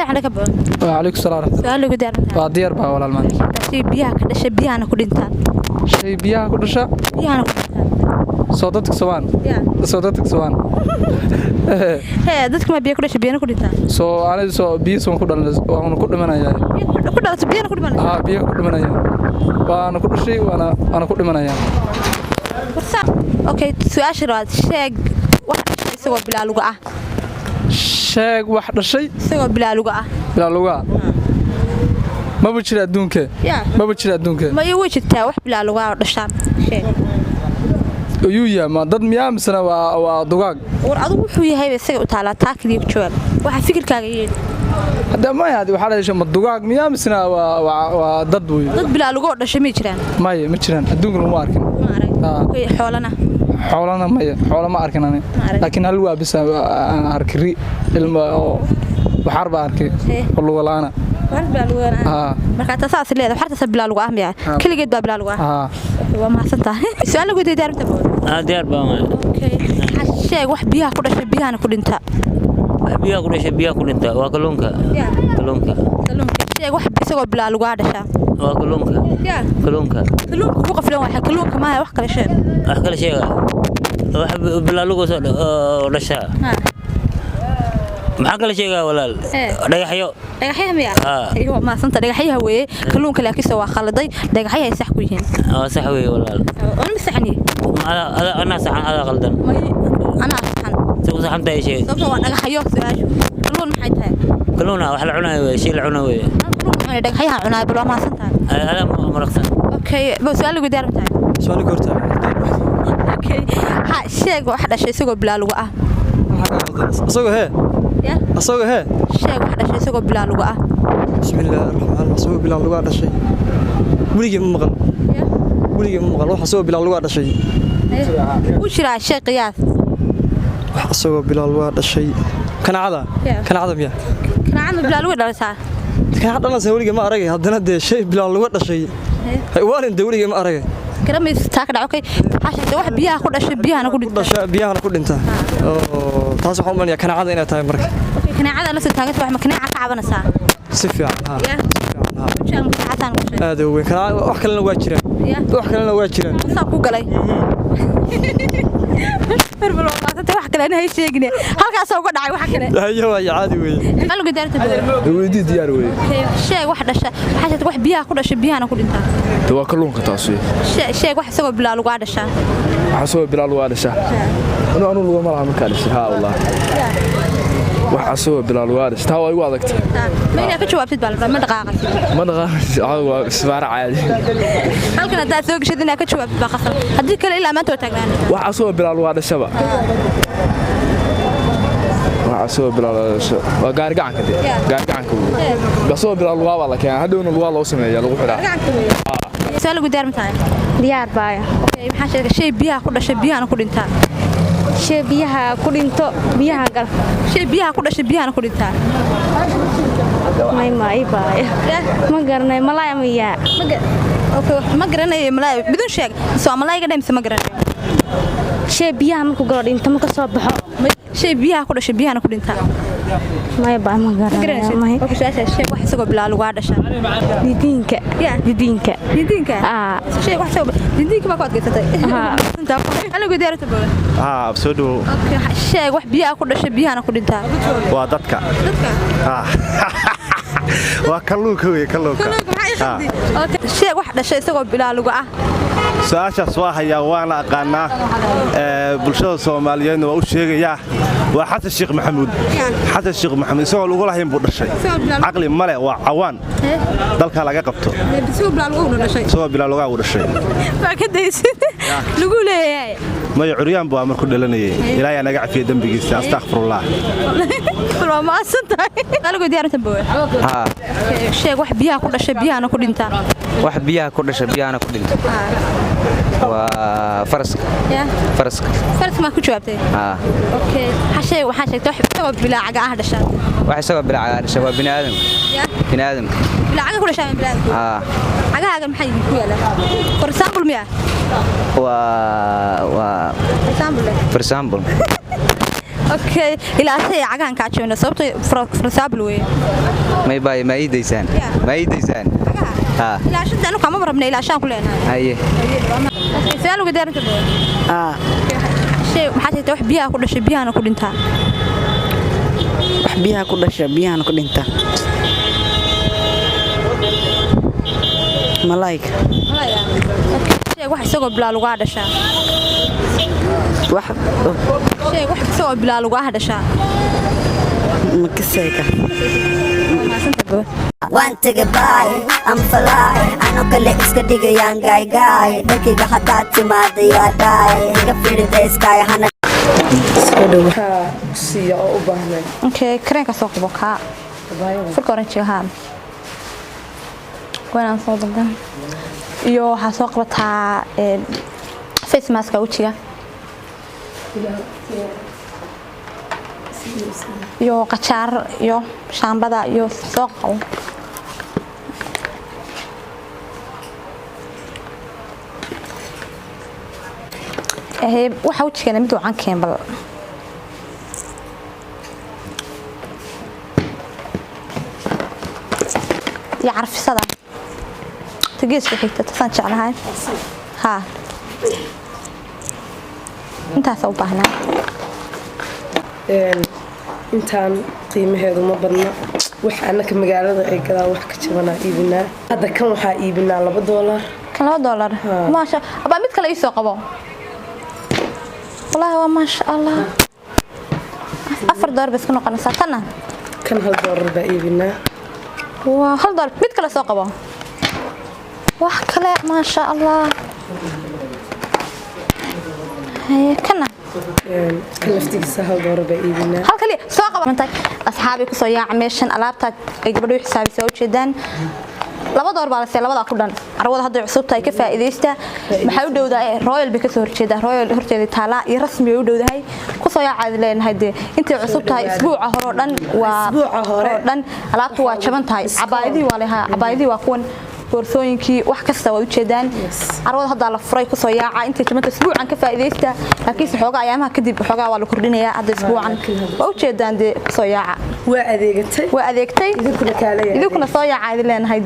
السلام عليكم وعليكم السلام ورحمة الله. سؤال قدام وادير بقى ولا المال شيء بيها كده شيء بيها أنا كدينتا شيء بيها كل شيء بيها أنا كدينتا صوتك سوان صوتك سوان هي دتك ما بيها كده شيء بيها أنا كدينتا أنا بيس وأنا كل من أيام كده بيها أنا كل من بيها كل من أيام وأنا كل شيء وأنا كل من أيام بس أوكي سؤال شراد شيء واحد سوى بلا لغة شيء واحد شيء سوى بلا لغة بلا لغة ما بتشيل الدونك ما بتشيل الدونك ما يوجد تاوح بلا لغة ودشان شيء يويا ما ضد ميام سنة ودقاق ورأضو وحوي هاي بس وتعالى تاكل يكتوال واحد فكر كاغيين هذا ما هذه وحالة شيء الدقاق ميام سنة وضد وي ضد بلا لغة ودش ميجران ما ميجران الدونك الماركن حولنا حولنا ما حول ما أركن أنا لكن هل هو بس أركري وحرب أركي كله ولا أنا حرب بلا لغة marka taas leedahay waxarta bala lagu ahmiya kaligeed baa bala lagu ah waa ma santahay su'aal lagu diiday arrinta diyaar baa okay sheeg wax biyaha ku dhashay biyahana ku dhinta biyaha ku dhinta waa kalluunka sheeg wax isagoo bala lagu dhasha waa kalluunka ku qaflan waxa kalluunka ma wax kala sheega wax bala lagu soo dhasha maxaa kala sheegaa walaal dhagaxyo miya iyo ma santa dhagaxyaha weeye kalluunka laakiin waa khaladay dhagaxyaha sax ku yihiin sax weeye walaal oo misxani ana saxan ada qaldan ana saxan soo saxanta ay sheeg sababtoo waa dhagaxyo su'aashu kalluun maxay tahay kalluuna wax la cunayo weeye shay la cunayo weeye kalluun dhagaxyaha cunayo bal ma santa ada maraqsan okay bal su'aal lagu diyaar tahay su'aal goorta okay ha sheeg wax dhashay isagoo bilaa lagu ah isagoo hee asagoo hee sheeg wax dhashay isagoo bilaa lagu ah bismillaahir rahmaanir rahiim asagoo bilaa lagu dhashay wiliga ma maqal wax asagoo bilaa lagu dhashay u jiraa shay qiyaas wax asagoo bilaa lagu dhashay kanacada miya bilaa lagu dhashay kanacada wiliga ma aragay haddana de shay bilaa lagu dhashay waalin de wiliga ma aragay karamis taak dhac okay xashada wax biyaha ku dhashay biyahana ku dhinta oo taas waxa umaniya kanacada inay tahay marka kanacada la soo taagay wax ma kanaca ka cabanaysa si fiican aad weyn kanacada wax kalena waa jiraan saab ku galay verbal wax kale inay sheegine halkaas uga dhacay wax kale ayo waa caadi weey qalbiga daarta weydii diyaar weey sheeg wax dhashay xashada wax biyaha ku dhashay biyahana ku dhinta waa kalluunka taas weey sheeg wax isagoo bilaa lagu dhashay waxa soo bilaa lagu dhashay anu lagu malaha markaa dhashay ha wallahi waxa soo bilaa lagu dhashay taa waa igu adagtay ma ina ka jawaabtid bal ma dhaqaaqay waa isbaar caadi halkan aad soo gashay inaa ka jawaabtid baa qasab hadii kale ilaa maanta taagnaan waxa soo bilaa lagu dhashay waxa soo bilaa lagu dhashay waa gaar gacanka basoo bilaa lagu waa la keenay hadhoona lagu loo sameeyaa lagu xiraa su'aal lagu diyaar mataa diyaar baaya okay maxaa sheegay shay biyaha ku dhashay biyahana ku dhinta shay biyaha ku dhinto biyaha gal shay biyaha ku dhashay biyahana ku dhinta may baaya ma garanay malaay miya okay ma garanay malaay bidun sheeg soo malaayga dheemse ma garanay shay biyaha markuu galo dhinto ma ka soo baxo shay biyaha ku dhashay biyahana ku dhinta may baa ma garanay okay shay wax isagoo bilaa lagu dhashay didiinka shay wax isagoo didiinka ma ku adkaysatay inta lagu diyaarto soo dhaw okay shay wax biyaha ku dhashay biyahana ku dhinta waa dadka waa kalluunka okay shay wax dhashay isagoo bilaa lagu ah su'aashaas waa hayaa waana aqaanaa bulshada Soomaaliyeedna waa u sheegayaa waa xasan sheekh maxamuud isagoo lagu lahayn buu dhashay aqli male waa cawaan dalka laga qabto isagoo bilaa lagu dhashay waa ka daysid lagu leeyahay ma curiyaan buu markuu dhalanayay ilaahay naga cafiyo dambigiisa astaghfirullah ma asantahay lagu diyaarinta buu sheeg wax biyaha ku dhashay biyahana ku dhinta wax biyaha ku dhashay biyahana ku dhinta waa faraska ma ku jawaabtay okay waxa sheegtay wax isagoo bilaacaga ah dhashay waa bini'aadam bilaacaga ku dhashay bini'aadam cagaaga maxay ku yaala for example miya waa for example اوكي الى اسي عقان ka joogna sababtoo فرسابل weey may bay ma iideysaan ha ila shanta anu kama rabnay ila shan ku leenahay haye سؤال ugu daaranta shay waxa tahay wax biyaha ku dhashay biyahana ku dhintaa wax biyaha ku dhashay biyahana ku dhintaa malaayga shay wax isagoo bilaa lagu dhashaa wax shay wax isagoo bilaa lagu dhashaa ma kasayka Want to get by, I'm fly. I know collect iska digayaan guy. Dadkiga hadaa timaada yaa die. Iga fiiri the sky hana. iska dhow siya oo u baahnay okay kareenka soo qabo ka furka oranjiga haan waan soo daldan iyo waxa soo qabataa face mask wajiga iyo qajaar iyo shaambada iyo soo qabo waxa wajiga mid wacan keenbal يا عرف صدى تجيس في حتة تصنع على ها انت صوبه هنا intaan qiimaheedu ma badna waxa anaka magaalada ay galaan wax ka jabana iibinaa hadda kan waxa iibinaa $2 kan $2 ma sha aba mid kale isoo qabo wallahi waa ma sha Allah $4 bas kana qanasa tan kan $1 baa iibinaa waa $1 mid kale soo qabo wax kale ma sha Allah هي كنا كلفتيسا $1 baa iibinaa هل كلي soo qabantay asxaabi ku soo yaac meeshan alaabta ay gabadhu xisaabisay oo jeedaan $2 baa la siiyay labada ku dhan arwada hadda cusub tahay ka faa'iideysta maxay u dhowdahay royal bay ka soo horjeedaa royal horteeda taala iyo rasmi ay u dhowdahay ku soo yaac leenahay intii cusub tahay isbuuca hore oo dhan waa isbuuca hore dhan alaabtu waa jaban tahay cabaayadii waa leeyahay cabaayadii waa kuwan boorsooyinkii wax kasta way u jeedaan arwada hadda la furay ku soo yaaca intii jimanta isbuucan ka faa'iideysta laakiin xoogaa ayaamaha kadib xoogaa waa la kordhinayaa hadda isbuucan waa u jeedaan ku soo yaaca waa adeegtay idinkuna soo yaaca idin leenahay